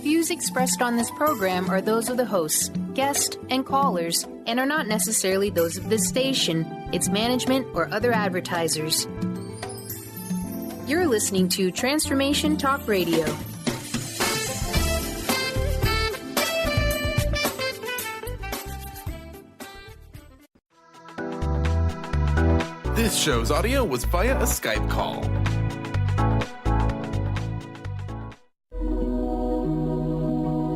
views expressed on this program are those of the hosts, guests, and callers, and are not necessarily those of this station, its management, or other advertisers. You're listening to Transformation Talk Radio. This show's audio was via a Skype call.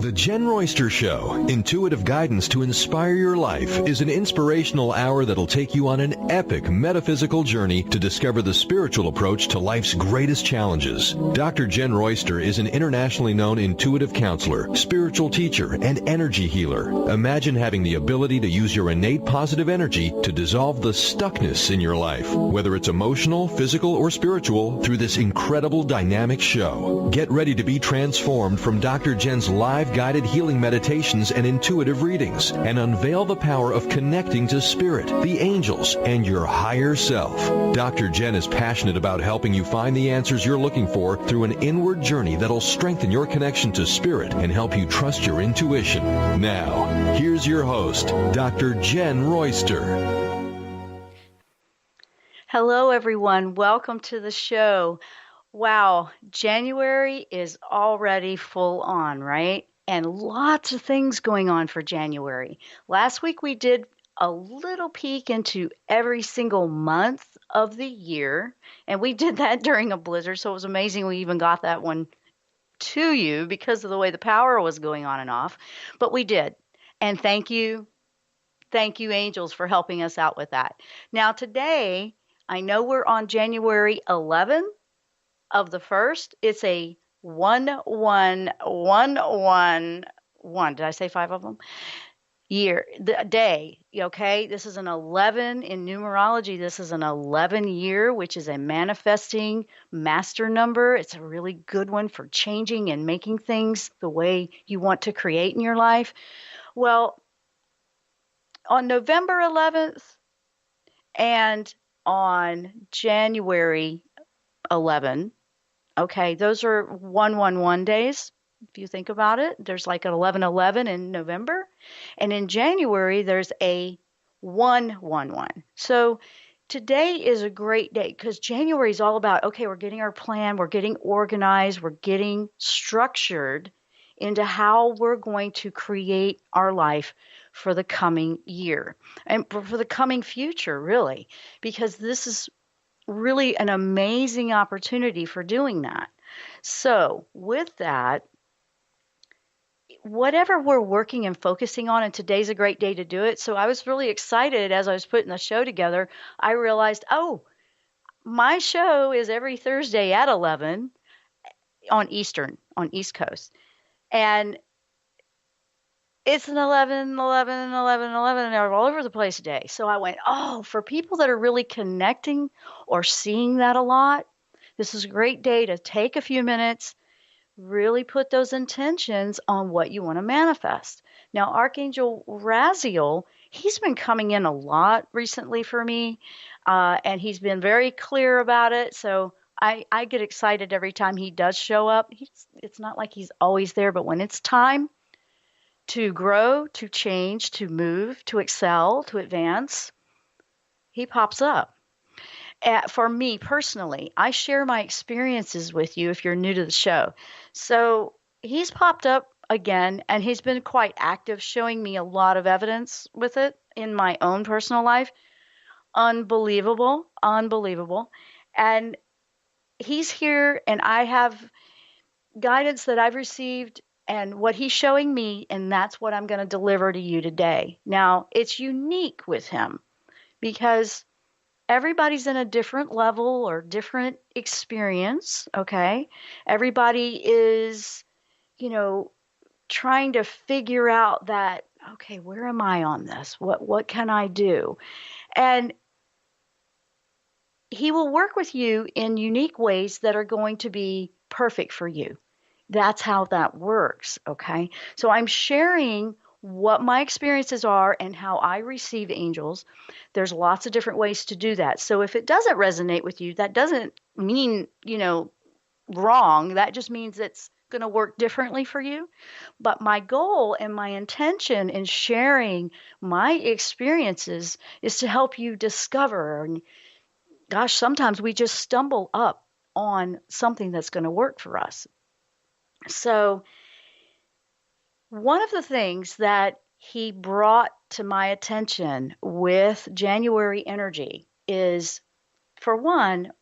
The Jenn Royster Show, intuitive guidance to inspire your life, is an inspirational hour that'll take you on an epic metaphysical journey to discover the spiritual approach to life's greatest challenges. Dr. Jenn Royster is an internationally known intuitive counselor, spiritual teacher, and energy healer. Imagine having the ability to use your innate positive energy to dissolve the stuckness in your life, whether it's emotional, physical, or spiritual, through this incredible dynamic show. Get ready to be transformed from Dr. Jenn's live guided healing meditations and intuitive readings, and unveil the power of connecting to spirit, the angels, and your higher self. Dr. Jenn is passionate about helping you find the answers you're looking for through an inward journey that'll strengthen your connection to spirit and help you trust your intuition. Now, here's your host, Dr. Jenn Royster. Hello, everyone. Welcome to the show. Wow, January is already full on, right? And lots of things going on for January. Last week we did a little peek into every single month of the year, and we did that during a blizzard, so it was amazing we even got that one to you because of the way the power was going on and off. But we did, and thank you, angels, for helping us out with that. Now today, I know we're on January 11th of the 1st. It's a 1-1-1-1-1. Did I say 5 of them? Year, the day. Okay, this is an 11 in numerology. This is an 11 year, which is a manifesting master number. It's a really good one for changing and making things the way you want to create in your life. Well, on November 11th and on January 11th. Okay, those are 1-1-1 days. If you think about it, there's like an 11-11 in November. And in January, there's a 1-1-1. So today is a great day because January is all about, okay, we're getting our plan, we're getting organized, we're getting structured into how we're going to create our life for the coming year and for the coming future, really, because this is really an amazing opportunity for doing that. So with that, whatever we're working and focusing on, and today's a great day to do it. So I was really excited as I was putting the show together. I realized, my show is every Thursday at 11 on Eastern, on East Coast. And it's an 11, 11, 11, 11, and they're all over the place today. So I went, for people that are really connecting or seeing that a lot, this is a great day to take a few minutes, really put those intentions on what you want to manifest. Now, Archangel Raziel, he's been coming in a lot recently for me, and he's been very clear about it. So I get excited every time he does show up. It's not like he's always there, but when it's time to grow, to change, to move, to excel, to advance, he pops up. For me personally, I share my experiences with you if you're new to the show. So he's popped up again, and he's been quite active, showing me a lot of evidence with it in my own personal life. Unbelievable. And he's here, and I have guidance that I've received and what he's showing me, and that's what I'm going to deliver to you today. Now, it's unique with him because everybody's in a different level or different experience, okay? Everybody is, trying to figure out that, okay, where am I on this? What can I do? And he will work with you in unique ways that are going to be perfect for you. That's how that works, okay? So I'm sharing what my experiences are and how I receive angels. There's lots of different ways to do that. So if it doesn't resonate with you, that doesn't mean, wrong. That just means it's going to work differently for you. But my goal and my intention in sharing my experiences is to help you discover. And gosh, sometimes we just stumble up on something that's going to work for us. So, one of the things that he brought to my attention with January energy is, for one,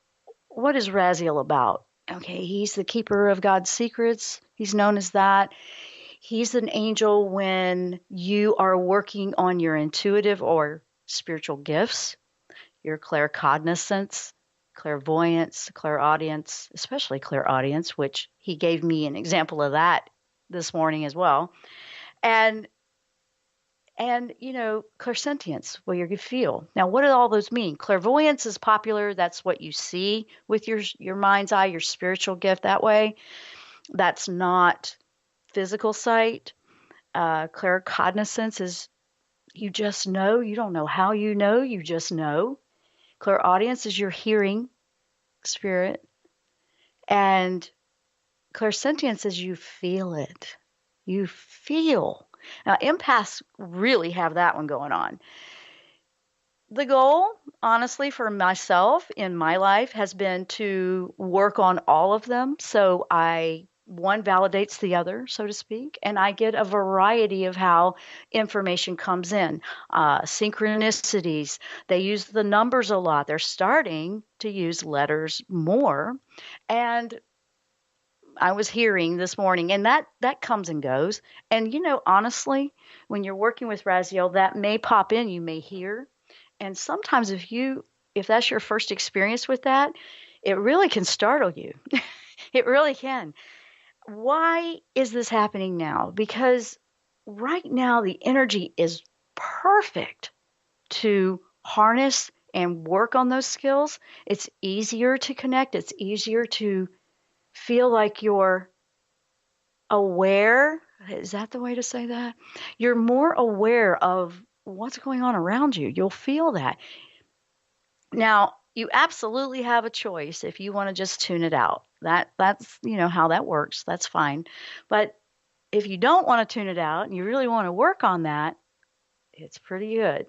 what is Raziel about? Okay, he's the keeper of God's secrets. He's known as that. He's an angel when you are working on your intuitive or spiritual gifts, your claircognizance, clairvoyance, clairaudience, especially clairaudience, which he gave me an example of that this morning as well. And clairsentience, where you can feel. Now, what do all those mean? Clairvoyance is popular. That's what you see with your mind's eye, your spiritual gift that way. That's not physical sight. Claircognizance is you just know. You don't know how you know. You just know. Clairaudience is your hearing spirit. And clairsentience is you feel it. You feel. Now, empaths really have that one going on. The goal, honestly, for myself in my life has been to work on all of them. So one validates the other, so to speak, and I get a variety of how information comes in. Synchronicities, they use the numbers a lot. They're starting to use letters more. And I was hearing this morning, and that comes and goes. And honestly, when you're working with Raziel, that may pop in, you may hear. And sometimes if that's your first experience with that, it really can startle you. It really can. Why is this happening now? Because right now the energy is perfect to harness and work on those skills. It's easier to connect. It's easier to feel like you're aware. Is that the way to say that? You're more aware of what's going on around you. You'll feel that. Now, you absolutely have a choice if you want to just tune it out. That's how that works. That's fine. But if you don't want to tune it out and you really want to work on that, it's pretty good.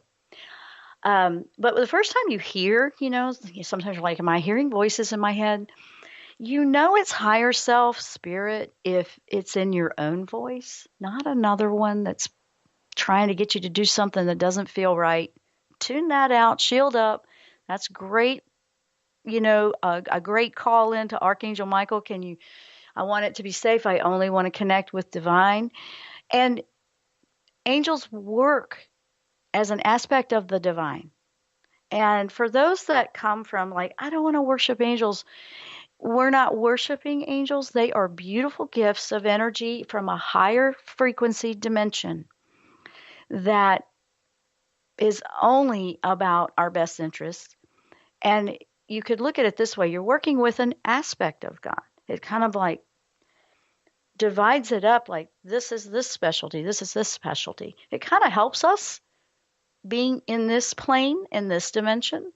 But the first time you hear, sometimes you're like, am I hearing voices in my head? It's higher self, spirit, if it's in your own voice, not another one that's trying to get you to do something that doesn't feel right. Tune that out, shield up. That's great. A great call in to Archangel Michael. I want it to be safe. I only want to connect with divine. And angels work as an aspect of the divine. And for those that come from I don't want to worship angels, we're not worshiping angels. They are beautiful gifts of energy from a higher frequency dimension that is only about our best interests. And you could look at it this way. You're working with an aspect of God. It kind of divides it up this is this specialty, this is this specialty. It kind of helps us being in this plane, in this dimension.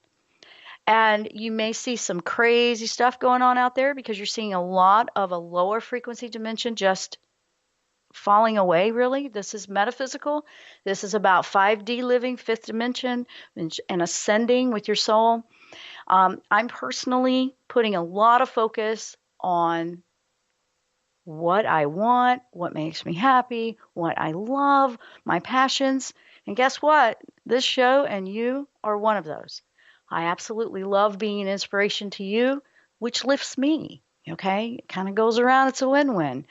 And you may see some crazy stuff going on out there because you're seeing a lot of a lower frequency dimension just falling away, really. This is metaphysical. This is about 5D living, fifth dimension, and ascending with your soul. I'm personally putting a lot of focus on what I want, what makes me happy, what I love, my passions. And guess what? This show and you are one of those. I absolutely love being an inspiration to you, which lifts me. Okay? It kind of goes around. It's a win-win.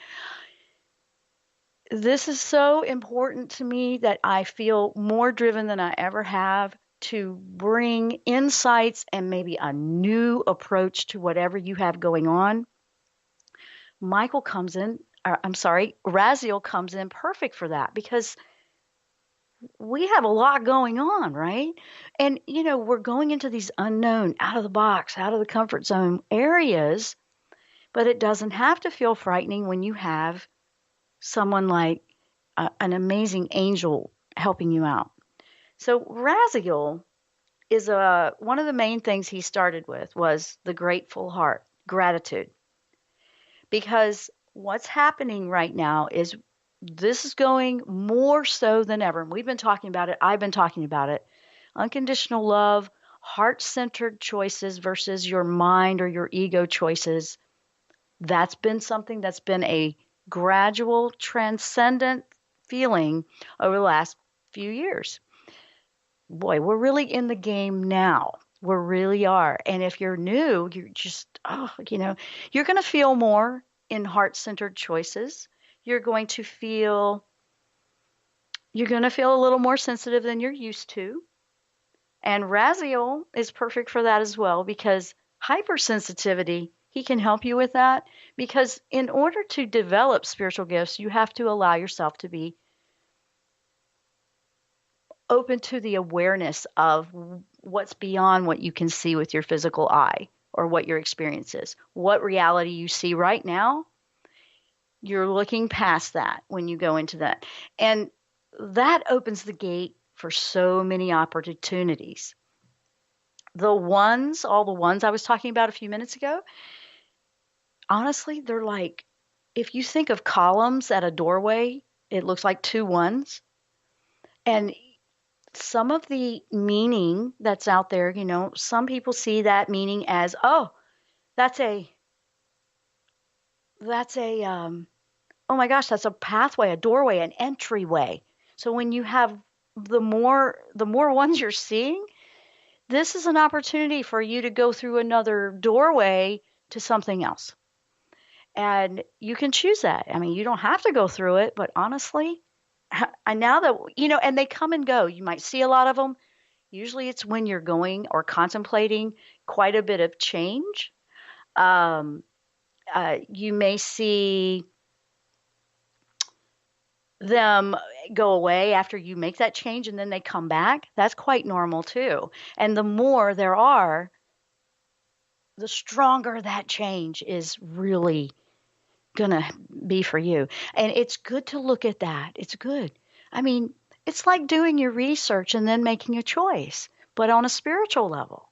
This is so important to me that I feel more driven than I ever have to bring insights and maybe a new approach to whatever you have going on. Raziel comes in perfect for that because we have a lot going on, right? And, we're going into these unknown, out of the box, out of the comfort zone areas, but it doesn't have to feel frightening when you have someone like an amazing angel helping you out. So Raziel is one of the main things he started with was the grateful heart, gratitude. Because what's happening right now is this is going more so than ever. And we've been talking about it. I've been talking about it. Unconditional love, heart-centered choices versus your mind or your ego choices. That's been something that's been a gradual, transcendent feeling over the last few years. Boy, we're really in the game now. We really are. And if you're new, you're just, you're going to feel more in heart-centered choices. You're going to feel a little more sensitive than you're used to. And Raziel is perfect for that as well, because hypersensitivity, he can help you with that. Because in order to develop spiritual gifts, you have to allow yourself to be open to the awareness of what's beyond what you can see with your physical eye or what your experience is. What reality you see right now, you're looking past that when you go into that. And that opens the gate for so many opportunities. All the ones I was talking about a few minutes ago, honestly, they're like, if you think of columns at a doorway, it looks like two ones. And some of the meaning that's out there, some people see that meaning as, oh my gosh, that's a pathway, a doorway, an entryway. So when you have the more ones you're seeing, this is an opportunity for you to go through another doorway to something else. And you can choose that. I mean, you don't have to go through it, but honestly, now that, and they come and go, you might see a lot of them. Usually it's when you're going or contemplating quite a bit of change. You may see them go away after you make that change and then they come back. That's quite normal too. And the more there are, the stronger that change is really going to be for you. And it's good to look at that. It's good. I mean, it's like doing your research and then making a choice, but on a spiritual level.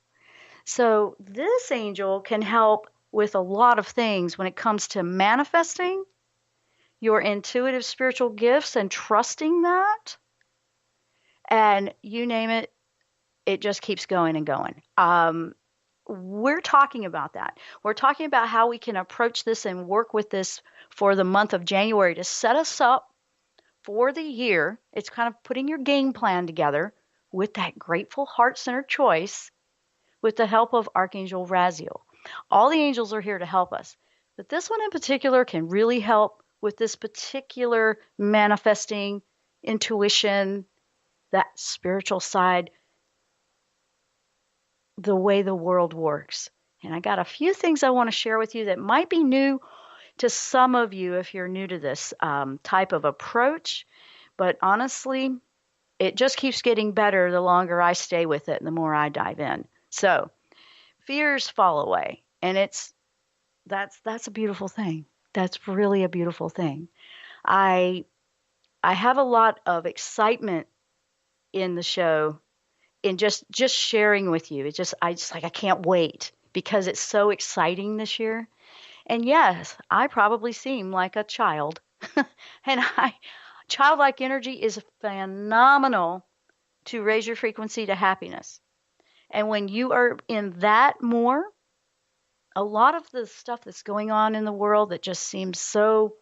So this angel can help with a lot of things when it comes to manifesting your intuitive spiritual gifts and trusting that. And you name it, it just keeps going and going. We're talking about that. We're talking about how we can approach this and work with this for the month of January to set us up for the year. It's kind of putting your game plan together with that grateful heart-centered choice with the help of Archangel Raziel. All the angels are here to help us, but this one in particular can really help with this particular manifesting intuition, that spiritual side, the way the world works. And I got a few things I want to share with you that might be new to some of you if you're new to this type of approach. But honestly, it just keeps getting better the longer I stay with it and the more I dive in. So fears fall away. And that's a beautiful thing. That's really a beautiful thing. I have a lot of excitement in the show in just sharing with you. I can't wait because it's so exciting this year. And yes, I probably seem like a child. And childlike energy is phenomenal to raise your frequency to happiness. And when you are in that more, a lot of the stuff that's going on in the world that just seems so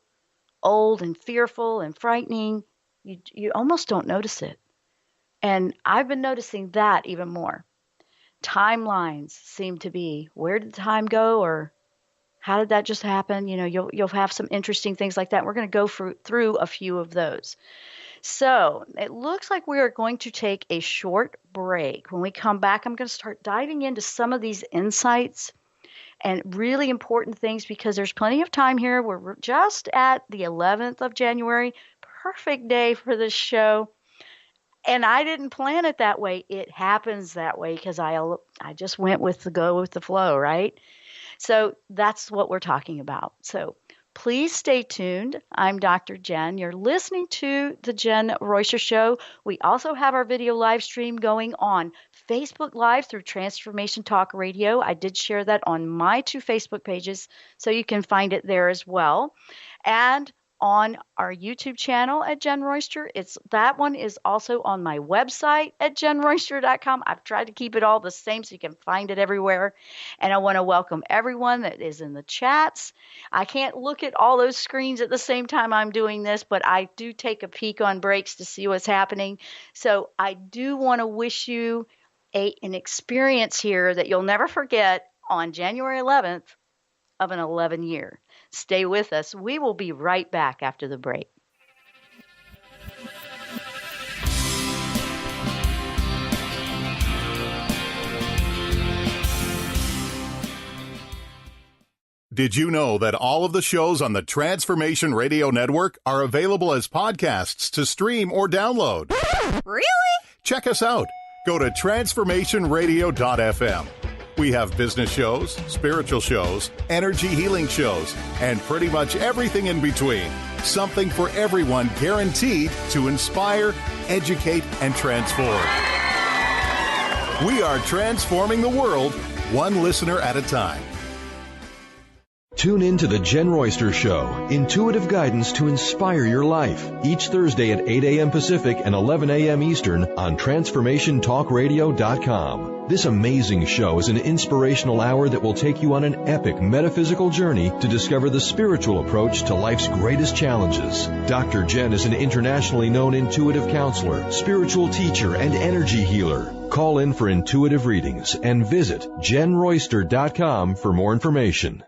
old and fearful and frightening, you almost don't notice it. And I've been noticing that even more. Timelines seem to be, where did the time go, or how did that just happen? You'll have some interesting things like that. We're going to go through a few of those. So it looks like we are going to take a short break. When we come back, I'm going to start diving into some of these insights and really important things because there's plenty of time here. We're just at the 11th of January. Perfect day for this show. And I didn't plan it that way. It happens that way because I just went with the flow, right? So that's what we're talking about. So please stay tuned. I'm Dr. Jenn. You're listening to the Jenn Royster Show. We also have our video live stream going on Facebook Live through Transformation Talk Radio. I did share that on my 2 Facebook pages, so you can find it there as well. And on our YouTube channel at Jenn Royster. That one is also on my website at jennroyster.com. I've tried to keep it all the same so you can find it everywhere. And I want to welcome everyone that is in the chats. I can't look at all those screens at the same time I'm doing this, but I do take a peek on breaks to see what's happening. So I do want to wish you an experience here that you'll never forget on January 11th of an 11 year. Stay with us. We will be right back after the break. Did you know that all of the shows on the Transformation Radio Network are available as podcasts to stream or download? Really? Check us out. Go to transformationradio.fm. We have business shows, spiritual shows, energy healing shows, and pretty much everything in between. Something for everyone, guaranteed to inspire, educate, and transform. We are transforming the world, one listener at a time. Tune in to The Jenn Royster Show, intuitive guidance to inspire your life, each Thursday at 8 a.m. Pacific and 11 a.m. Eastern on TransformationTalkRadio.com. This amazing show is an inspirational hour that will take you on an epic metaphysical journey to discover the spiritual approach to life's greatest challenges. Dr. Jenn is an internationally known intuitive counselor, spiritual teacher, and energy healer. Call in for intuitive readings and visit jennroyster.com for more information.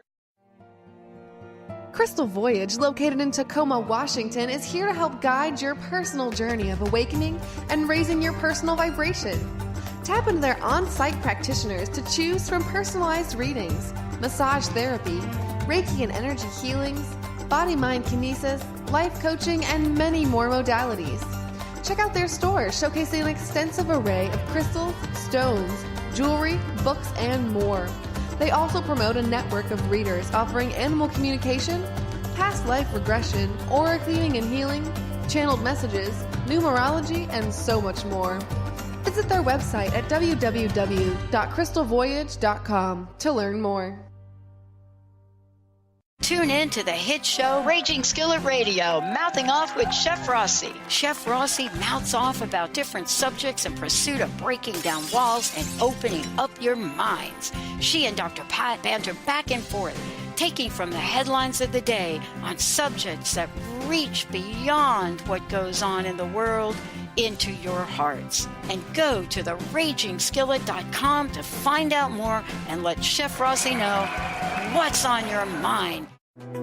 Crystal Voyage, located in Tacoma, Washington, is here to help guide your personal journey of awakening and raising your personal vibration. Tap into their on-site practitioners to choose from personalized readings, massage therapy, Reiki and energy healings, body-mind kinesis, life coaching, and many more modalities. Check out their store showcasing an extensive array of crystals, stones, jewelry, books, and more. They also promote a network of readers offering animal communication, past life regression, aura cleaning and healing, channeled messages, numerology, and so much more. Visit their website at www.crystalvoyage.com to learn more. Tune in to the hit show Raging Skillet Radio, Mouthing Off with Chef Rossi. Chef Rossi mouths off about different subjects in pursuit of breaking down walls and opening up your minds. She and Dr. Pat banter back and forth, taking from the headlines of the day on subjects that reach beyond what goes on in the world into your hearts. And go to theragingskillet.com to find out more and let Chef Rossi know what's on your mind.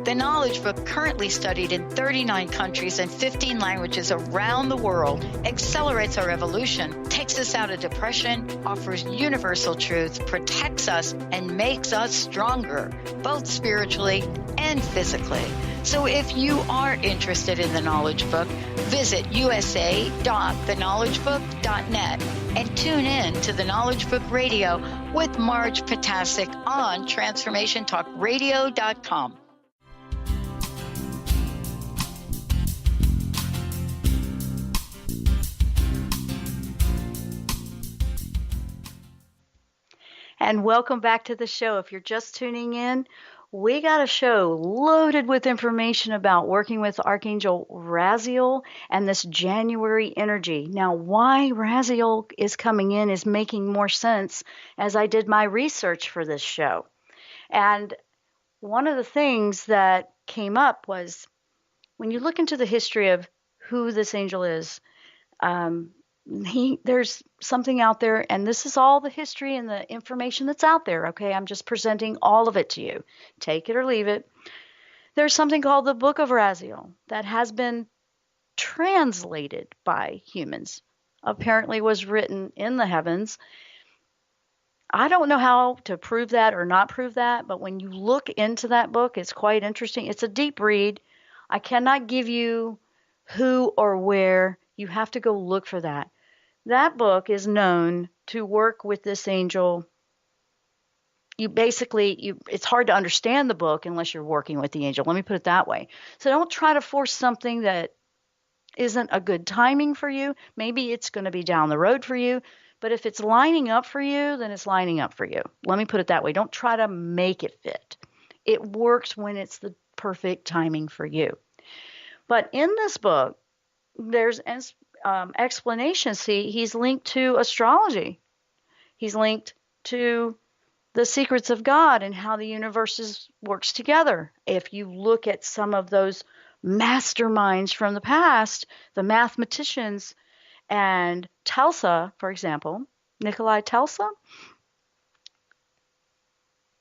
The Knowledge Book, currently studied in 39 countries and 15 languages around the world, accelerates our evolution, takes us out of depression, offers universal truth, protects us, and makes us stronger, both spiritually and physically. So if you are interested in the Knowledge Book, visit usa.theknowledgebook.net and tune in to the Knowledge Book Radio with Marge Potasic on TransformationTalkRadio.com. And welcome back to the show. If you're just tuning in, we got a show loaded with information about working with Archangel Raziel and this January energy. Now, why Raziel is coming in is making more sense as I did my research for this show. And one of the things that came up was when you look into the history of who this angel is, there's something out there, and this is all the history and the information that's out there, okay? I'm just presenting all of it to you. Take it or leave it. There's something called the Book of Raziel that has been translated by humans. Apparently was written in the heavens. I don't know how to prove that or not prove that, but when you look into that book, it's quite interesting. It's a deep read. I cannot give you who or where. You have to go look for that. That book is known to work with this angel. It's hard to understand the book unless you're working with the angel. Let me put it that way. So don't try to force something that isn't a good timing for you. Maybe it's going to be down the road for you. But if it's lining up for you, then it's lining up for you. Let me put it that way. Don't try to make it fit. It works when it's the perfect timing for you. But in this book, there's explanation. See, he's linked to astrology. He's linked to the secrets of God and how the universe works together. If you look at some of those masterminds from the past, the mathematicians and Tesla, for example, Nikola Tesla,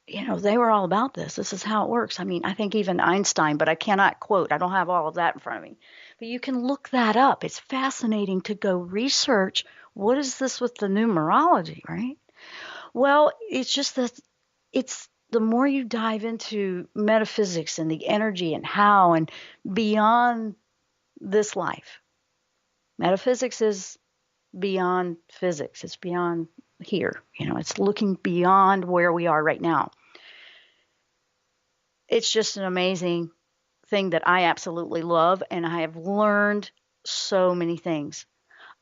they were all about this. This is how it works. I mean, I think even Einstein, but I cannot quote. I don't have all of that in front of me. But you can look that up. It's fascinating to go research what is this with the numerology, right? Well, it's just that it's the more you dive into metaphysics and the energy and how and beyond this life. Metaphysics is beyond physics. It's beyond here. It's looking beyond where we are right now. It's just an amazing thing that I absolutely love, and I have learned so many things.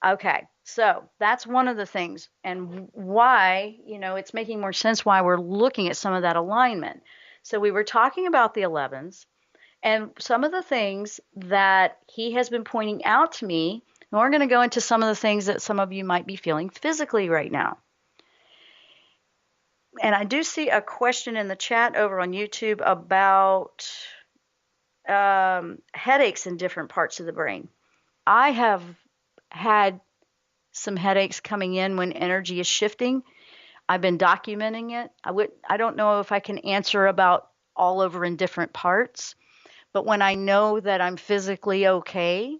Okay, so that's one of the things, and why, it's making more sense why we're looking at some of that alignment. So we were talking about the 11s, and some of the things that he has been pointing out to me, and we're going to go into some of the things that some of you might be feeling physically right now. And I do see a question in the chat over on YouTube about headaches in different parts of the brain. I have had some headaches coming in when energy is shifting. I've been documenting it. I don't know if I can answer about all over in different parts, but when I know that I'm physically okay,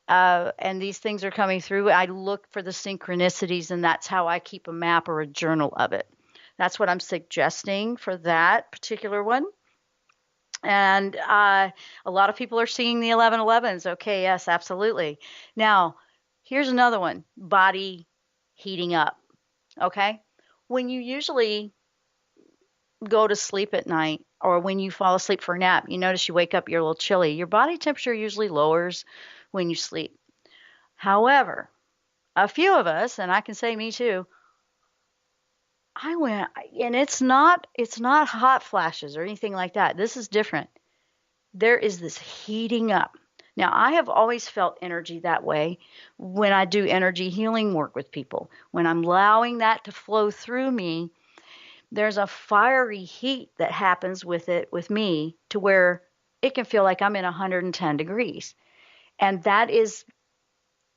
and these things are coming through, I look for the synchronicities, and that's how I keep a map or a journal of it. That's what I'm suggesting for that particular one. And a lot of people are seeing the 1111s. Okay, yes, absolutely. Now, here's another one, body heating up. Okay? When you usually go to sleep at night or when you fall asleep for a nap, you notice you wake up, you're a little chilly. Your body temperature usually lowers when you sleep. However, a few of us, and I can say me too, I went, and it's not hot flashes or anything like that. This is different. There is this heating up. Now, I have always felt energy that way when I do energy healing work with people. When I'm allowing that to flow through me, there's a fiery heat that happens with it, with me, to where it can feel like I'm in 110 degrees. And that is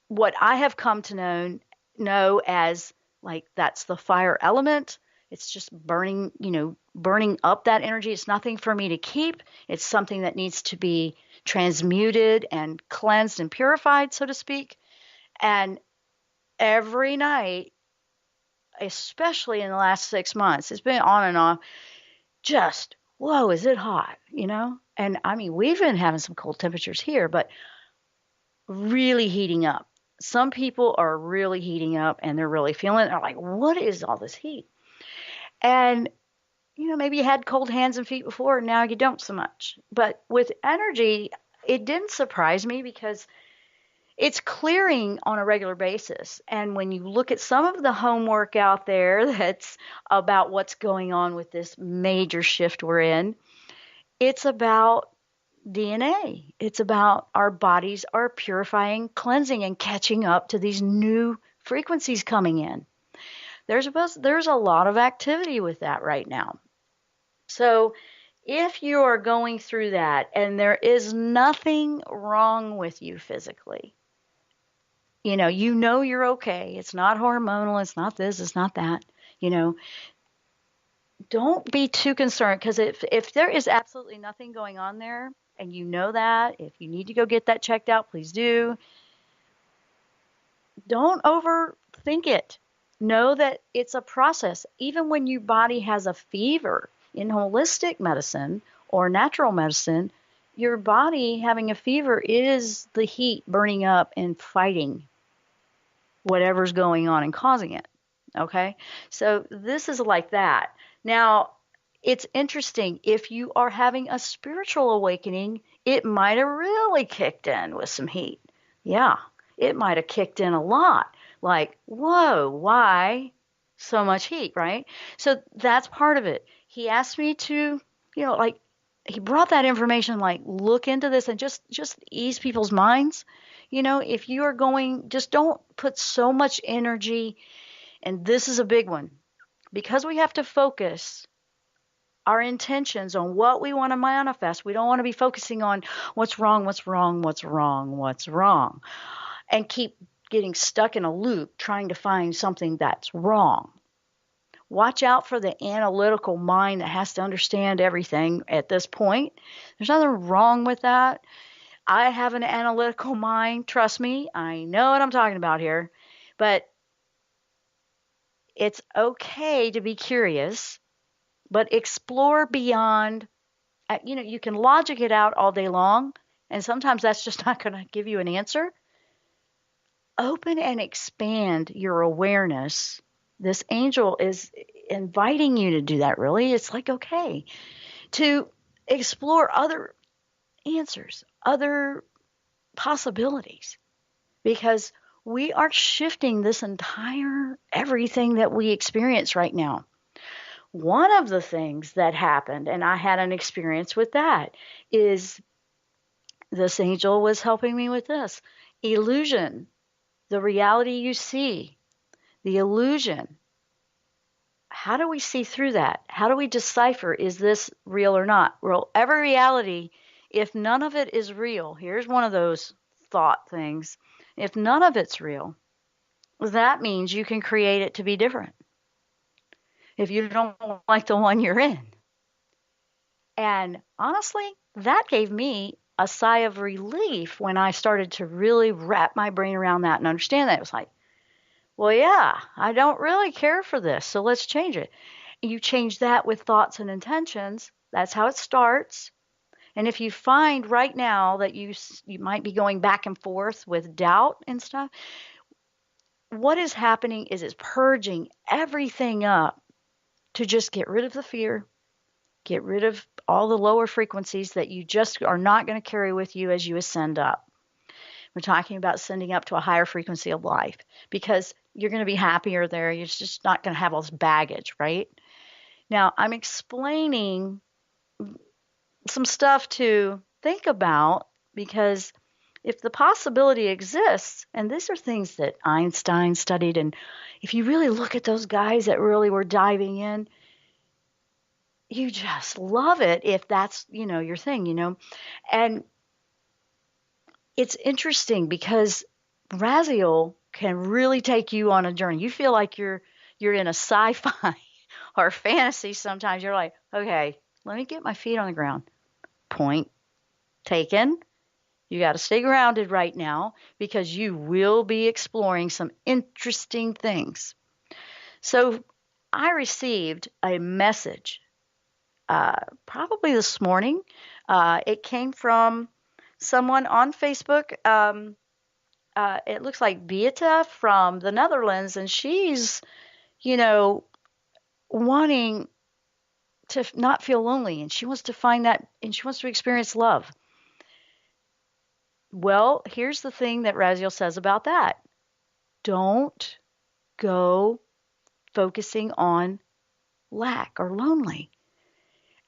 what I have come to know as, like, that's the fire element. It's just burning up that energy. It's nothing for me to keep. It's something that needs to be transmuted and cleansed and purified, so to speak. And every night, especially in the last 6 months, it's been on and off, just, whoa, is it hot, And I mean, we've been having some cold temperatures here, but really heating up. Some people are really heating up and they're really feeling it. They're like, what is all this heat? And, maybe you had cold hands and feet before, and now you don't so much. But with energy, it didn't surprise me because it's clearing on a regular basis. And when you look at some of the homework out there that's about what's going on with this major shift we're in, it's about DNA. It's about our bodies are purifying, cleansing, and catching up to these new frequencies coming in. There's a lot of activity with that right now. So if you are going through that and there is nothing wrong with you physically, you're okay. It's not hormonal. It's not this. It's not that. Don't be too concerned, because if there is absolutely nothing going on there, and that, if you need to go get that checked out, please do. Don't overthink it. Know that it's a process. Even when your body has a fever in holistic medicine or natural medicine, your body having a fever is the heat burning up and fighting whatever's going on and causing it. Okay? So this is like that. Now, it's interesting. If you are having a spiritual awakening, it might have really kicked in with some heat. Yeah, it might have kicked in a lot. like, whoa, why so much heat, right? So that's part of it. He asked me to, like, he brought that information, like, look into this and just ease people's minds. If you are going, just don't put so much energy, and this is a big one, because we have to focus our intentions on what we want to manifest. We don't want to be focusing on what's wrong, what's wrong, what's wrong, what's wrong, and keep getting stuck in a loop trying to find something that's wrong. Watch out for the analytical mind that has to understand everything at this point. There's nothing wrong with that. I have an analytical mind. Trust me, I know what I'm talking about here. But it's okay to be curious, but explore beyond. You can logic it out all day long, and sometimes that's just not going to give you an answer. Open and expand your awareness. This angel is inviting you to do that, really. It's like, okay, to explore other answers, other possibilities, because we are shifting this entire everything that we experience right now. One of the things that happened, and I had an experience with that, is this angel was helping me with this. Illusion, the reality you see, the illusion. How do we see through that? How do we decipher, is this real or not? Well, every reality, if none of it is real, here's one of those thought things. If none of it's real, that means you can create it to be different if you don't like the one you're in. And honestly, that gave me a sigh of relief when I started to really wrap my brain around that and understand that. It was like, well, yeah, I don't really care for this, so let's change it. You change that with thoughts and intentions. That's how it starts. And if you find right now that you might be going back and forth with doubt and stuff, what is happening is it's purging everything up to just get rid of the fear, get rid of all the lower frequencies that you just are not going to carry with you as you ascend up. We're talking about sending up to a higher frequency of life, because you're going to be happier there. You're just not going to have all this baggage, right? Now, I'm explaining some stuff to think about, because if the possibility exists, and these are things that Einstein studied, and if you really look at those guys that really were diving in, you just love it if that's, your thing, And it's interesting because Raziel can really take you on a journey. You feel like you're in a sci-fi or fantasy sometimes. You're like, okay, let me get my feet on the ground. Point taken. You got to stay grounded right now, because you will be exploring some interesting things. So I received a message probably this morning. It came from someone on Facebook. It looks like Beata from the Netherlands, and she's, wanting to not feel lonely, and she wants to find that, and she wants to experience love. Well, here's the thing that Raziel says about that. Don't go focusing on lack or lonely.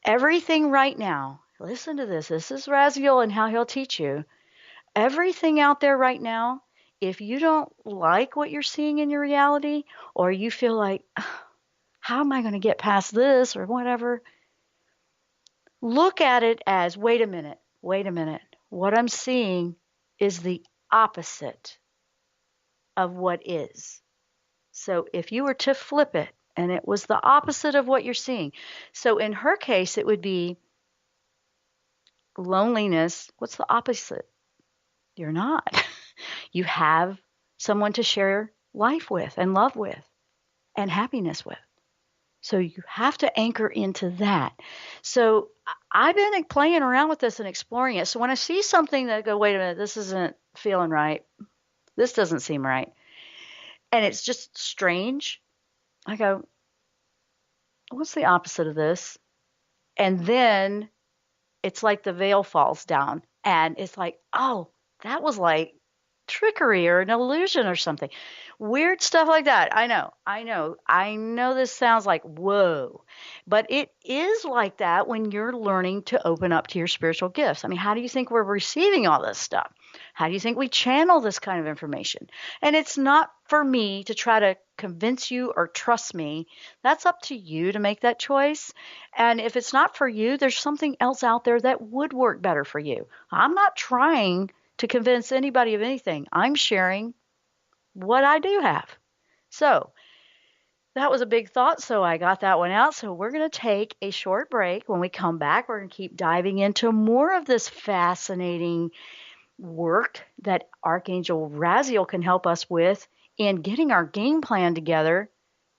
Everything right now, listen to this. This is Raziel and how he'll teach you. Everything out there right now, if you don't like what you're seeing in your reality, or you feel like, how am I going to get past this or whatever, look at it as, wait a minute. What I'm seeing is the opposite of what is. So if you were to flip it, and it was the opposite of what you're seeing. So in her case, it would be loneliness. What's the opposite? You're not. You have someone to share life with and love with and happiness with. So you have to anchor into that. So I've been playing around with this and exploring it. So when I see something that I go, wait a minute, this isn't feeling right. This doesn't seem right. And it's just strange. I go, what's the opposite of this? And then it's like the veil falls down, and it's like, oh, that was like trickery or an illusion or something. Weird stuff like that. I know this sounds like whoa, but it is like that when you're learning to open up to your spiritual gifts. I mean, how do you think we're receiving all this stuff? How do you think we channel this kind of information? And it's not for me to try to convince you or trust me. That's up to you to make that choice. And if it's not for you, there's something else out there that would work better for you. I'm not trying to convince anybody of anything. I'm sharing what I do have. So that was a big thought, so I got that one out. So we're going to take a short break. When we come back, we're going to keep diving into more of this fascinating work that Archangel Raziel can help us with in getting our game plan together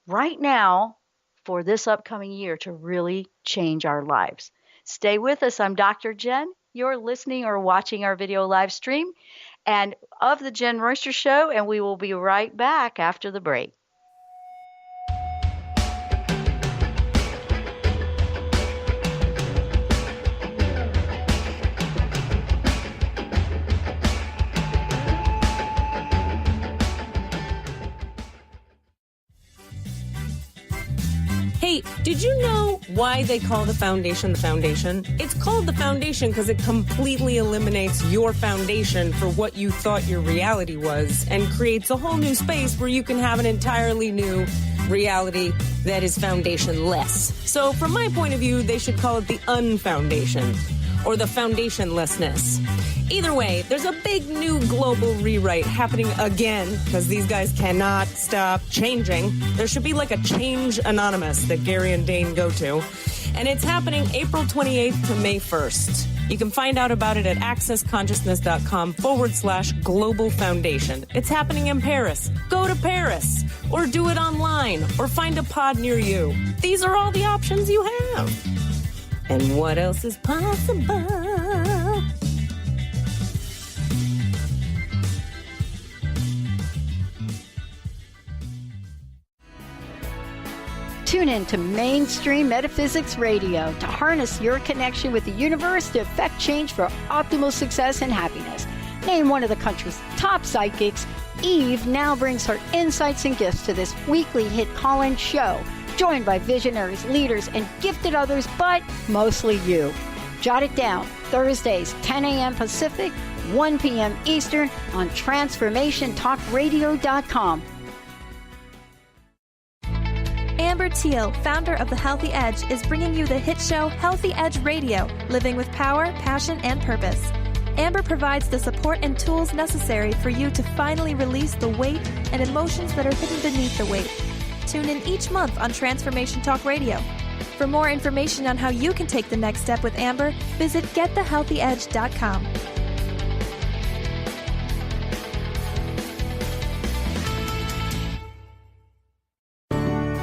right now for this upcoming year to really change our lives. Stay with us. I'm Dr. Jenn. You're listening or watching our video live stream and of the Jenn Royster Show, and we will be right back after the break. Hey, did you know why they call the foundation the foundation? It's called the foundation because it completely eliminates your foundation for what you thought your reality was and creates a whole new space where you can have an entirely new reality that is foundationless. So from my point of view, they should call it the unfoundation or the foundationlessness. Either way, there's a big new global rewrite happening again because these guys cannot stop changing. There should be like a Change Anonymous that Gary and Dane go to. And it's happening April 28th to May 1st. You can find out about it at accessconsciousness.com/global foundation. It's happening in Paris. Go to Paris or do it online or find a pod near you. These are all the options you have. And what else is possible? Tune in to Mainstream Metaphysics Radio to harness your connection with the universe to effect change for optimal success and happiness. Named one of the country's top psychics, Eve now brings her insights and gifts to this weekly hit call-in show, joined by visionaries, leaders, and gifted others, but mostly you. Jot it down, Thursdays, 10 a.m. Pacific, 1 p.m. Eastern on TransformationTalkRadio.com. Amber Teal, founder of The Healthy Edge, is bringing you the hit show Healthy Edge Radio, living with power, passion, and purpose. Amber provides the support and tools necessary for you to finally release the weight and emotions that are hidden beneath the weight. Tune in each month on Transformation Talk Radio. For more information on how you can take the next step with Amber, visit getthehealthyedge.com.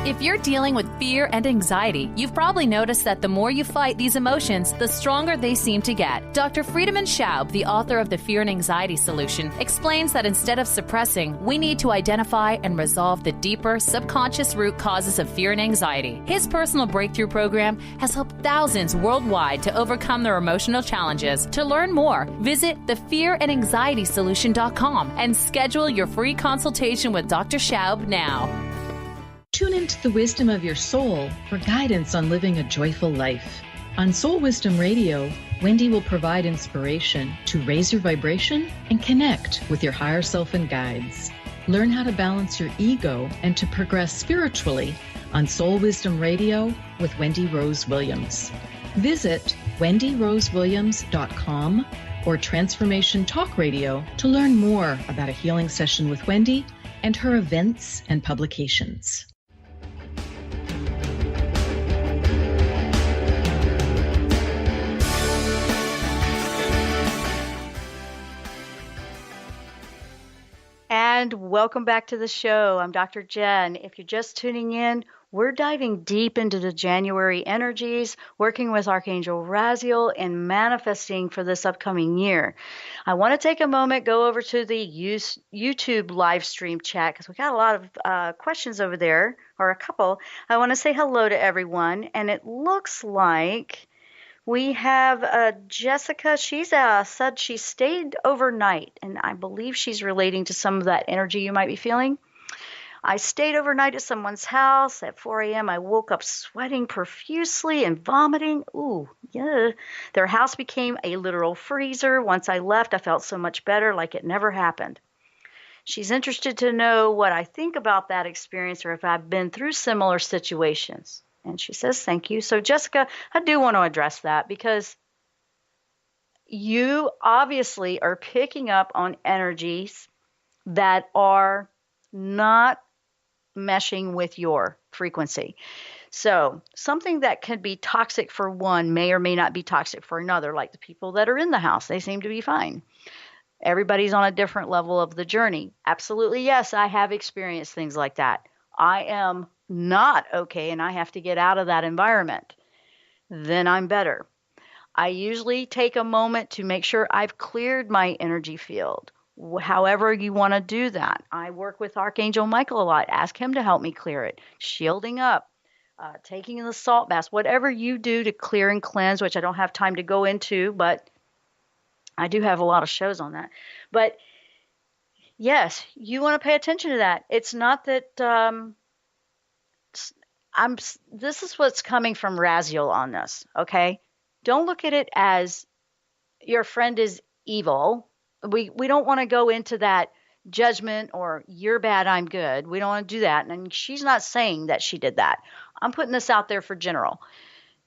If you're dealing with fear and anxiety, you've probably noticed that the more you fight these emotions, the stronger they seem to get. Dr. Friedemann Schaub, the author of The Fear and Anxiety Solution, explains that instead of suppressing, we need to identify and resolve the deeper subconscious root causes of fear and anxiety. His personal breakthrough program has helped thousands worldwide to overcome their emotional challenges. To learn more, visit thefearandanxietysolution.com and schedule your free consultation with Dr. Schaub now. Tune into the wisdom of your soul for guidance on living a joyful life. On Soul Wisdom Radio, Wendy will provide inspiration to raise your vibration and connect with your higher self and guides. Learn how to balance your ego and to progress spiritually on Soul Wisdom Radio with Wendy Rose Williams. Visit wendyrosewilliams.com or Transformation Talk Radio to learn more about a healing session with Wendy and her events and publications. And welcome back to the show. I'm Dr. Jenn. If you're just tuning in, we're diving deep into the January energies, working with Archangel Raziel and manifesting for this upcoming year. I want to take a moment, go over to the YouTube live stream chat because we got a lot of questions over there, or a couple. I want to say hello to everyone. And it looks like We have Jessica. She's said she stayed overnight, and I believe she's relating to some of that energy you might be feeling. I stayed overnight at someone's house at 4 a.m. I woke up sweating profusely and vomiting. Ooh, yeah. Their house became a literal freezer. Once I left, I felt so much better, like it never happened. She's interested to know what I think about that experience or if I've been through similar situations. And she says, thank you. So, Jessica, I do want to address that because you obviously are picking up on energies that are not meshing with your frequency. So something that can be toxic for one may or may not be toxic for another, like the people that are in the house. They seem to be fine. Everybody's on a different level of the journey. Absolutely, yes, I have experienced things like that. I am not okay and I have to get out of that environment. Then I'm better. I usually take a moment to make sure I've cleared my energy field. However you want to do that. I work with Archangel Michael a lot. Ask him to help me clear it. Shielding up, taking the salt baths, whatever you do to clear and cleanse, which I don't have time to go into, but I do have a lot of shows on that. But yes, you want to pay attention to that. It's not that this is what's coming from Raziel on this, okay? Don't look at it as your friend is evil. We don't want to go into that judgment or you're bad, I'm good. We don't want to do that. And she's not saying that she did that. I'm putting this out there for general.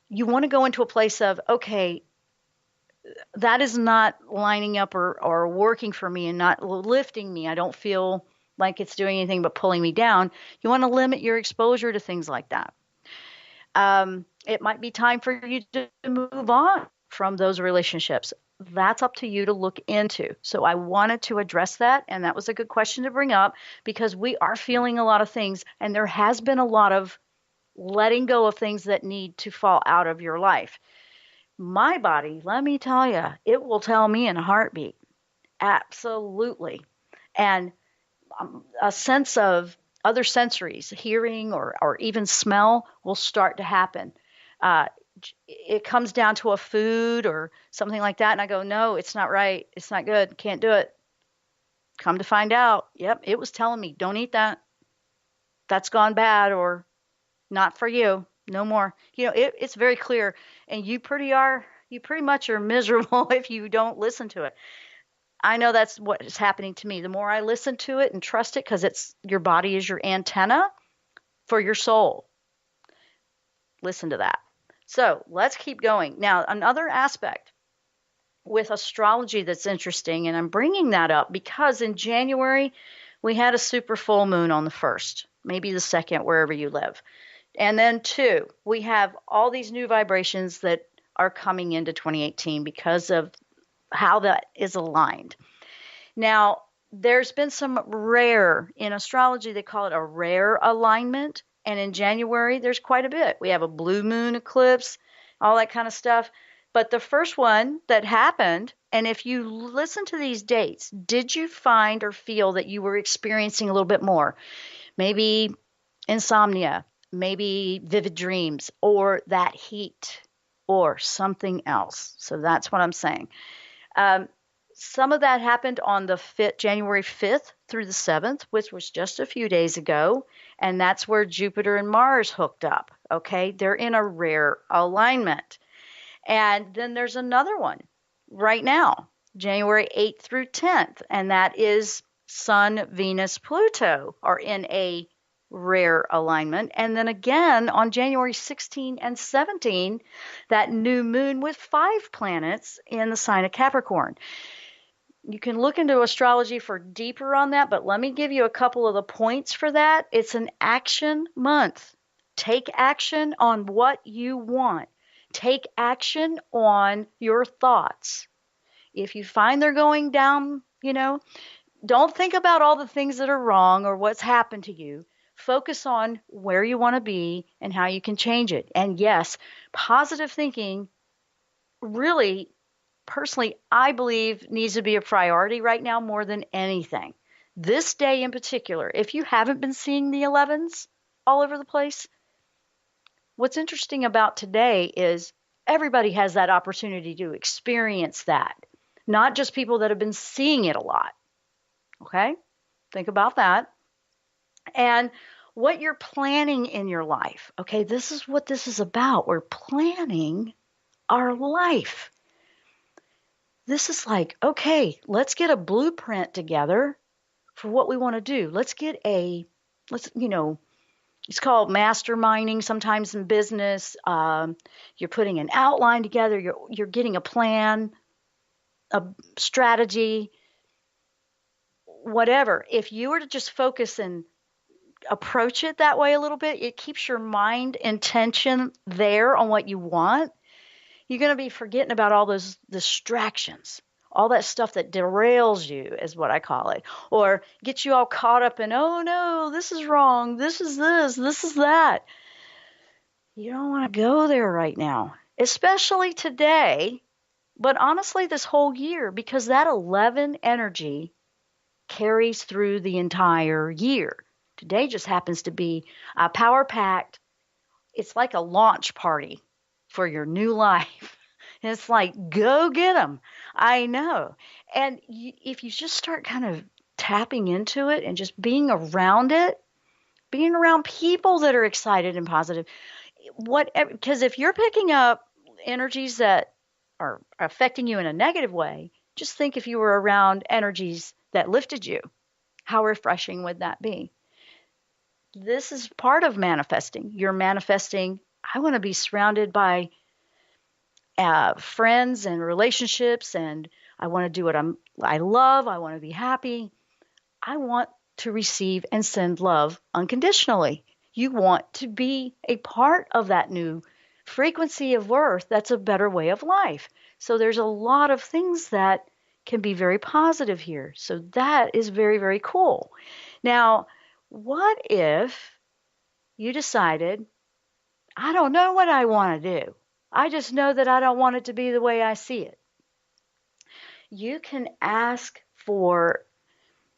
You want to go into a place of, okay, that is not lining up or working for me and not lifting me. I don't feel like it's doing anything but pulling me down. You want to limit your exposure to things like that. It might be time for you to move on from those relationships. That's up to you to look into. So I wanted to address that, and that was a good question to bring up because we are feeling a lot of things, and there has been a lot of letting go of things that need to fall out of your life. My body, let me tell you, it will tell me in a heartbeat. Absolutely. And a sense of other sensories, hearing or even smell, will start to happen. It comes down to a food or something like that, and I go, no, it's not right. It's not good. Can't do it. Come to find out, yep, it was telling me, don't eat that. That's gone bad or not for you. No more. It's very clear, and you pretty much are miserable if you don't listen to it. I know that's what is happening to me. The more I listen to it and trust it, because your body is your antenna for your soul. Listen to that. So let's keep going. Now, another aspect with astrology that's interesting, and I'm bringing that up because in January, we had a super full moon on the 1st, maybe the 2nd, wherever you live. And then 2, we have all these new vibrations that are coming into 2018 because of how that is aligned. Now, there's been some rare, in astrology, they call it a rare alignment. And in January, there's quite a bit. We have a blue moon eclipse, all that kind of stuff. But the first one that happened, and if you listen to these dates, did you find or feel that you were experiencing a little bit more? Maybe insomnia, maybe vivid dreams, or that heat, or something else. So that's what I'm saying. Some of that happened on the January 5th through the 7th, which was just a few days ago. And that's where Jupiter and Mars hooked up. Okay. They're in a rare alignment. And then there's another one right now, January 8th through 10th. And that is Sun, Venus, Pluto are in a rare alignment. And then again on January 16 and 17, that new moon with 5 planets in the sign of Capricorn. You can look into astrology for deeper on that, but let me give you a couple of the points for that. It's an action month. Take action on what you want. Take action on your thoughts. If you find they're going down, don't think about all the things that are wrong or what's happened to you. Focus on where you want to be and how you can change it. And yes, positive thinking really, personally, I believe needs to be a priority right now more than anything. This day in particular, if you haven't been seeing the 11s all over the place, what's interesting about today is Everybody has that opportunity to experience that, not just people that have been seeing it a lot. Okay? Think about that. And what you're planning in your life. Okay, this is what this is about. We're planning our life. This is like, okay, let's get a blueprint together for what we want to do. It's called masterminding sometimes in business. You're putting an outline together. You're getting a plan, a strategy, whatever. If you were to just focus and approach it that way a little bit, it keeps your mind intention there on what you want. You're going to be forgetting about all those distractions, all that stuff that derails you is what I call it, or gets you all caught up in, oh no, this is wrong, this is that. You don't want to go there right now, especially today, but honestly this whole year, because that 11 energy carries through the entire year. Today just happens to be a power-packed, it's like a launch party for your new life. It's like, go get them. I know. And if you just start kind of tapping into it and just being around it, being around people that are excited and positive, because if you're picking up energies that are affecting you in a negative way, just think if you were around energies that lifted you, how refreshing would that be? This is part of manifesting. You're manifesting, I want to be surrounded by friends and relationships, and I want to do what I love. I want to be happy. I want to receive and send love unconditionally. You want to be a part of that new frequency of worth. That's a better way of life. So there's a lot of things that can be very positive here. So that is very, very cool. Now, what if you decided, I don't know what I want to do. I just know that I don't want it to be the way I see it. You can ask for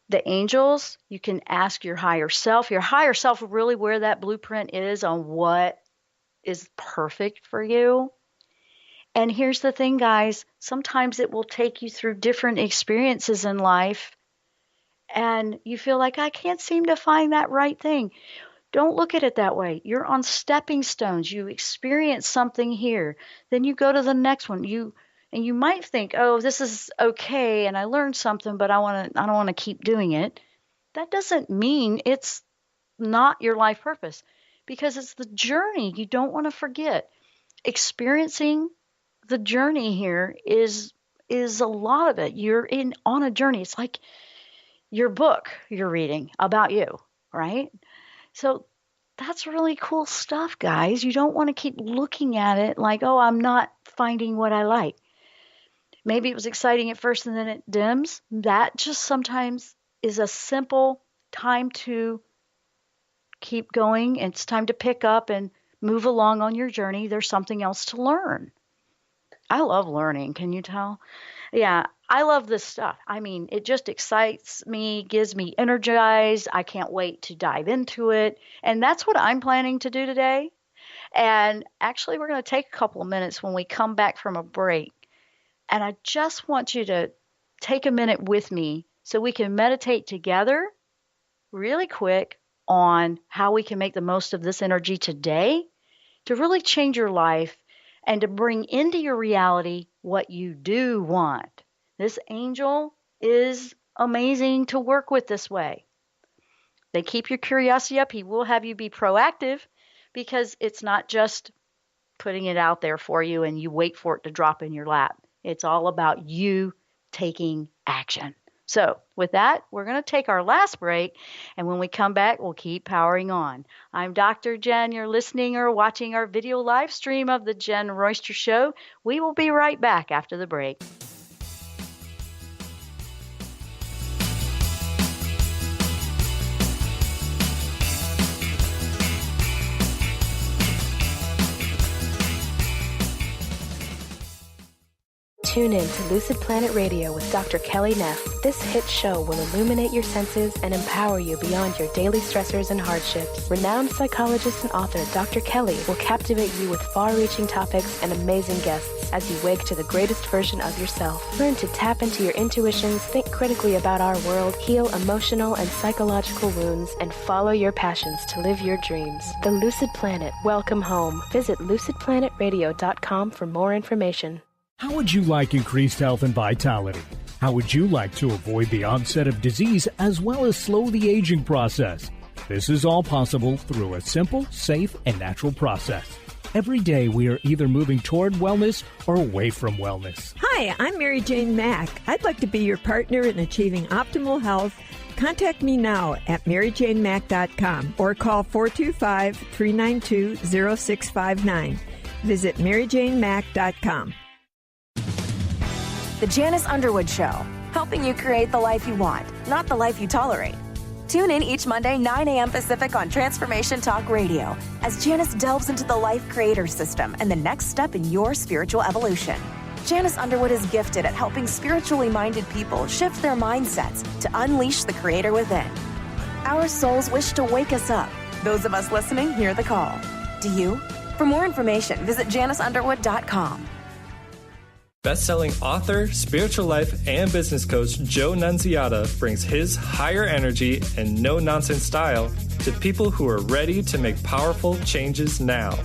the angels. You can ask your higher self. Your higher self really where that blueprint is on what is perfect for you. And here's the thing, guys. Sometimes it will take you through different experiences in life, and you feel like, I can't seem to find that right thing. Don't look at it that way. You're on stepping stones. You experience something here. Then you go to the next one. You might think, oh, this is okay, and I learned something, but I don't want to keep doing it. That doesn't mean it's not your life purpose, because it's the journey you don't want to forget. Experiencing the journey here is a lot of it. You're on a journey. It's like your book you're reading about you, right? So that's really cool stuff, guys. You don't want to keep looking at it like, oh, I'm not finding what I like. Maybe it was exciting at first and then it dims. That just sometimes is a simple time to keep going. It's time to pick up and move along on your journey. There's something else to learn. I love learning. Can you tell? Yeah, I love this stuff. I mean, it just excites me, gives me energized. I can't wait to dive into it. And that's what I'm planning to do today. And actually, we're going to take a couple of minutes when we come back from a break. And I just want you to take a minute with me so we can meditate together really quick on how we can make the most of this energy today to really change your life and to bring into your reality what you do want. This angel is amazing to work with this way. They keep your curiosity up. He will have you be proactive, because it's not just putting it out there for you and you wait for it to drop in your lap. It's all about you taking action. So with that, we're going to take our last break, and when we come back, we'll keep powering on. I'm Dr. Jenn. You're listening or watching our video live stream of the Jenn Royster Show. We will be right back after the break. Tune in to Lucid Planet Radio with Dr. Kelly Neff. This hit show will illuminate your senses and empower you beyond your daily stressors and hardships. Renowned psychologist and author Dr. Kelly will captivate you with far-reaching topics and amazing guests as you wake to the greatest version of yourself. Learn to tap into your intuitions, think critically about our world, heal emotional and psychological wounds, and follow your passions to live your dreams. The Lucid Planet. Welcome home. Visit lucidplanetradio.com for more information. How would you like increased health and vitality? How would you like to avoid the onset of disease as well as slow the aging process? This is all possible through a simple, safe, and natural process. Every day we are either moving toward wellness or away from wellness. Hi, I'm Mary Jane Mack. I'd like to be your partner in achieving optimal health. Contact me now at maryjanemack.com or call 425-392-0659. Visit maryjanemack.com. The Janice Underwood Show, helping you create the life you want, not the life you tolerate. Tune in each Monday, 9 a.m. Pacific on Transformation Talk Radio as Janice delves into the life creator system and the next step in your spiritual evolution. Janice Underwood is gifted at helping spiritually minded people shift their mindsets to unleash the creator within. Our souls wish to wake us up. Those of us listening hear the call. Do you? For more information, visit janiceunderwood.com. Best-selling author, spiritual life, and business coach Joe Nunziata brings his higher energy and no-nonsense style to people who are ready to make powerful changes now.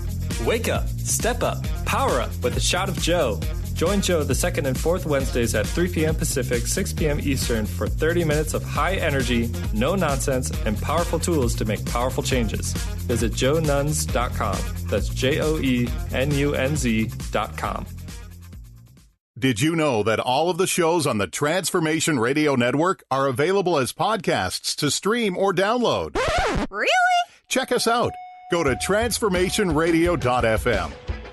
Wake up, step up, power up with a shot of Joe. Join Joe the second and fourth Wednesdays at 3 p.m. Pacific, 6 p.m. Eastern for 30 minutes of high energy, no nonsense, and powerful tools to make powerful changes. Visit joenuns.com. That's JOENUNZ.com. Did you know that all of the shows on the Transformation Radio Network are available as podcasts to stream or download? Really? Check us out. Go to transformationradio.fm.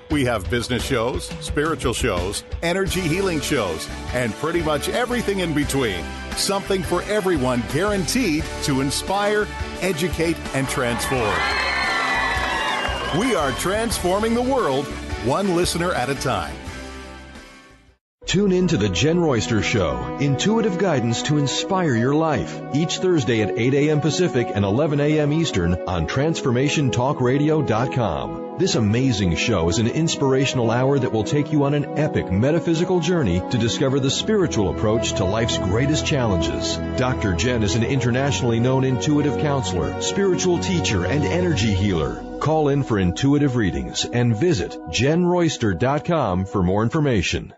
We have business shows, spiritual shows, energy healing shows, and pretty much everything in between. Something for everyone, guaranteed to inspire, educate, and transform. We are transforming the world, one listener at a time. Tune in to the Jenn Royster Show, intuitive guidance to inspire your life, each Thursday at 8 a.m. Pacific and 11 a.m. Eastern on TransformationTalkRadio.com. This amazing show is an inspirational hour that will take you on an epic metaphysical journey to discover the spiritual approach to life's greatest challenges. Dr. Jenn is an internationally known intuitive counselor, spiritual teacher, and energy healer. Call in for intuitive readings and visit JennRoyster.com for more information.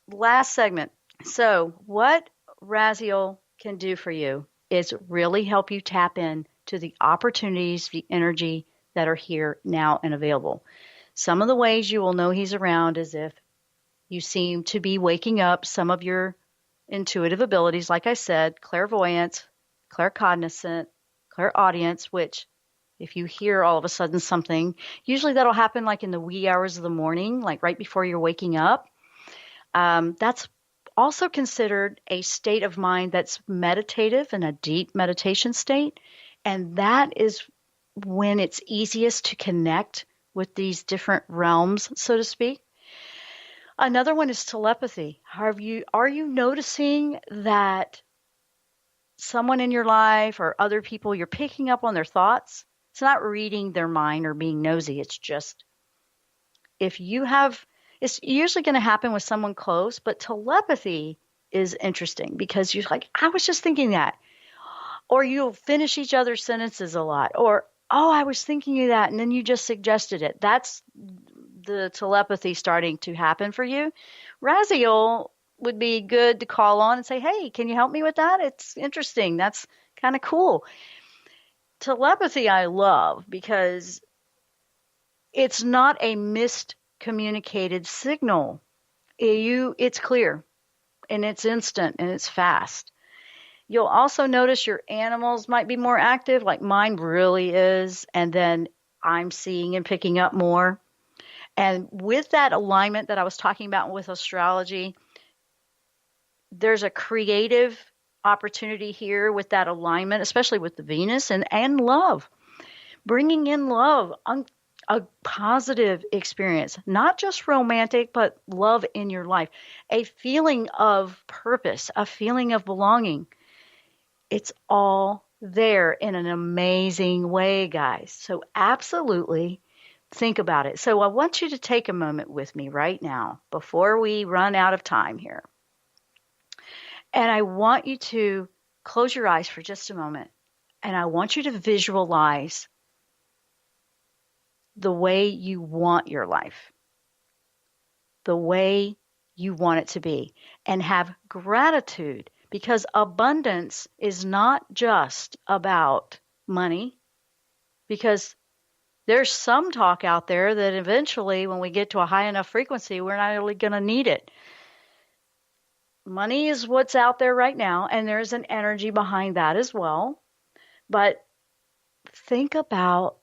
Last segment. So what Raziel can do for you is really help you tap in to the opportunities, the energy that are here now and available. Some of the ways you will know he's around is if you seem to be waking up some of your intuitive abilities, like I said, clairvoyance, claircognizant, clairaudience, which if you hear all of a sudden something, usually that'll happen like in the wee hours of the morning, like right before you're waking up. That's also considered a state of mind that's meditative and a deep meditation state. And that is when it's easiest to connect with these different realms, so to speak. Another one is telepathy. Are you noticing that someone in your life or other people, you're picking up on their thoughts? It's not reading their mind or being nosy. It's just if you have... It's usually going to happen with someone close, but telepathy is interesting because you're like, I was just thinking that. Or you'll finish each other's sentences a lot. Or, oh, I was thinking of that, and then you just suggested it. That's the telepathy starting to happen for you. Raziel would be good to call on and say, hey, can you help me with that? It's interesting. That's kind of cool. Telepathy I love because it's not a miscommunicated signal. It's clear and it's instant and it's fast. You'll also notice your animals might be more active, like mine really is, and then I'm seeing and picking up more. And with that alignment that I was talking about with astrology, there's a creative opportunity here with that alignment, especially with the Venus and love, bringing in love, a positive experience, not just romantic, but love in your life, a feeling of purpose, a feeling of belonging. It's all there in an amazing way, guys. So absolutely think about it. So I want you to take a moment with me right now before we run out of time here. And I want you to close your eyes for just a moment. And I want you to visualize the way you want your life, the way you want it to be, and have gratitude, because abundance is not just about money, because there's some talk out there that eventually when we get to a high enough frequency, we're not really going to need it. Money is what's out there right now, and there's an energy behind that as well. But think about,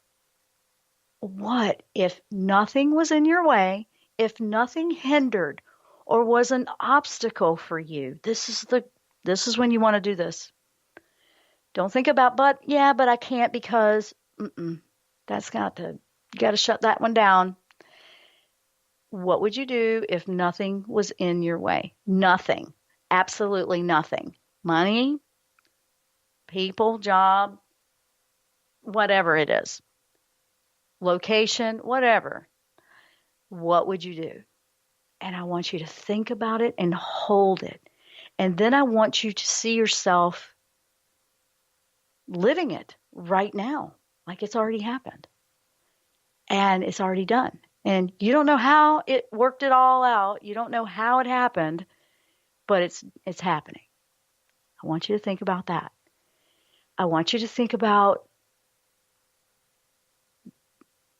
what if nothing was in your way, if nothing hindered or was an obstacle for you? This is when you want to do this. Don't think about, but I can't because, that's not you got to shut that one down. What would you do if nothing was in your way? Nothing. Absolutely nothing. Money, people, job, whatever it is. Location, whatever. What would you do? And I want you to think about it and hold it. And then I want you to see yourself living it right now, like it's already happened. And it's already done. And you don't know how it worked it all out. You don't know how it happened, but it's happening. I want you to think about that. I want you to think about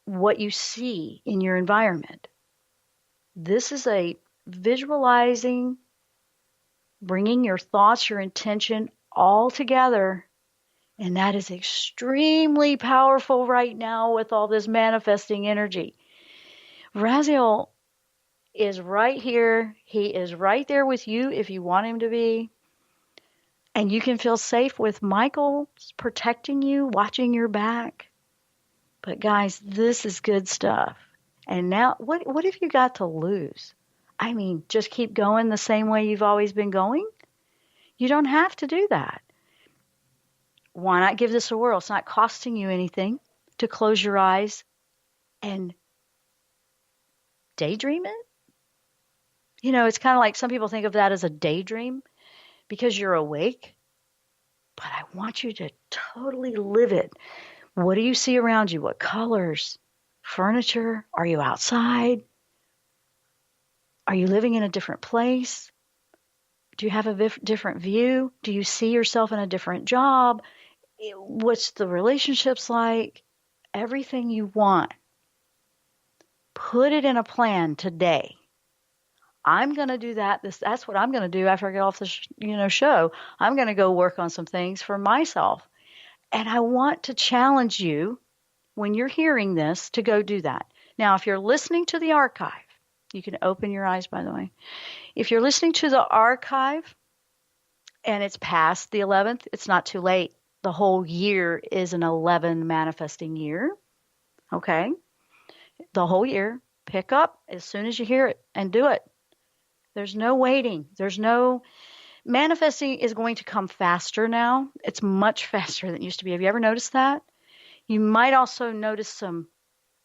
what you see in your environment. This is a visualizing, bringing your thoughts, your intention all together. And that is extremely powerful right now with all this manifesting energy. Raziel is right here. He is right there with you if you want him to be. And you can feel safe with Michael protecting you, watching your back. But guys, this is good stuff. And now, what have you got to lose? I mean, just keep going the same way you've always been going? You don't have to do that. Why not give this a whirl? It's not costing you anything to close your eyes and daydream it. You know, it's kind of like some people think of that as a daydream because you're awake. But I want you to totally live it. What do you see around you? What colors? Furniture? Are you outside? Are you living in a different place? Do you have a different view? Do you see yourself in a different job? What's the relationships like? Everything you want. Put it in a plan today. I'm going to do that. That's what I'm going to do after I get off the show. I'm going to go work on some things for myself. And I want to challenge you when you're hearing this to go do that. Now, if you're listening to the archive, you can open your eyes, by the way. If you're listening to the archive and it's past the 11th, it's not too late. The whole year is an 11 manifesting year. Okay? The whole year. Pick up as soon as you hear it and do it. There's no waiting. Manifesting is going to come faster now. It's much faster than it used to be. Have you ever noticed that? You might also notice some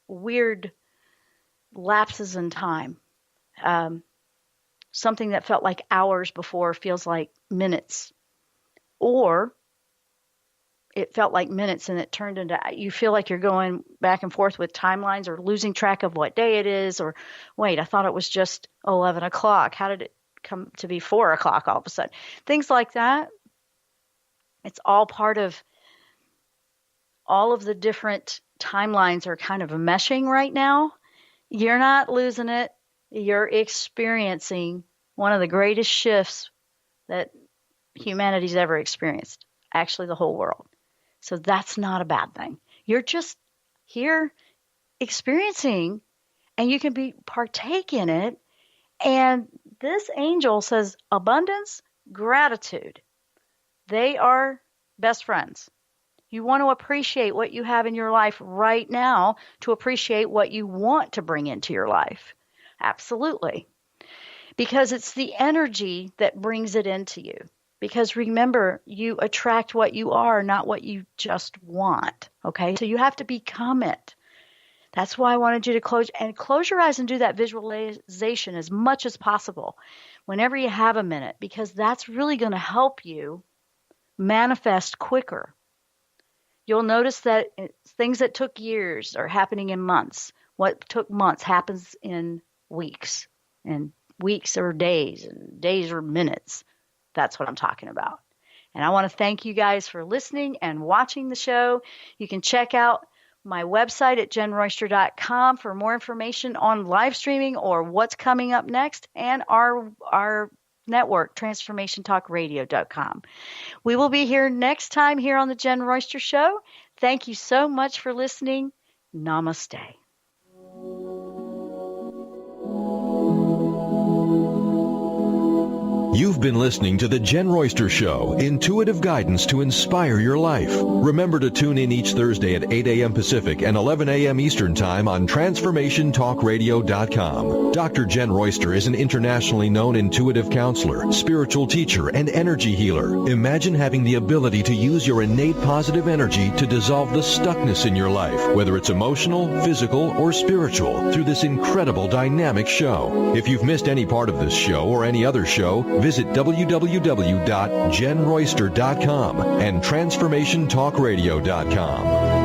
weird lapses in time. Something that felt like hours before feels like minutes. Or it felt like minutes and it turned into, you feel like you're going back and forth with timelines or losing track of what day it is. Or wait, I thought it was just 11 o'clock. How did it come to be 4 o'clock all of a sudden? Things like that. It's all part of all of the different timelines are kind of meshing right now. You're not losing it. You're experiencing one of the greatest shifts that humanity's ever experienced. Actually, the whole world. So that's not a bad thing. You're just here experiencing, and you can partake in it. And this angel says abundance, gratitude. They are best friends. You want to appreciate what you have in your life right now to appreciate what you want to bring into your life. Absolutely. Because it's the energy that brings it into you. Because remember, you attract what you are, not what you just want. Okay? So you have to become it. That's why I wanted you to close your eyes and do that visualization as much as possible whenever you have a minute, because that's really going to help you manifest quicker. You'll notice that things that took years are happening in months. What took months happens in weeks, and weeks are days, and days are minutes. That's what I'm talking about. And I want to thank you guys for listening and watching the show. You can check out my website at JennRoyster.com for more information on live streaming or what's coming up next, and our network, TransformationTalkRadio.com. We will be here next time here on the Jenn Royster Show. Thank you so much for listening. Namaste. You've been listening to The Jenn Royster Show, intuitive guidance to inspire your life. Remember to tune in each Thursday at 8 a.m. Pacific and 11 a.m. Eastern Time on TransformationTalkRadio.com. Dr. Jenn Royster is an internationally known intuitive counselor, spiritual teacher, and energy healer. Imagine having the ability to use your innate positive energy to dissolve the stuckness in your life, whether it's emotional, physical, or spiritual, through this incredible dynamic show. If you've missed any part of this show or any other show, visit www.JennRoyster.com and TransformationTalkRadio.com.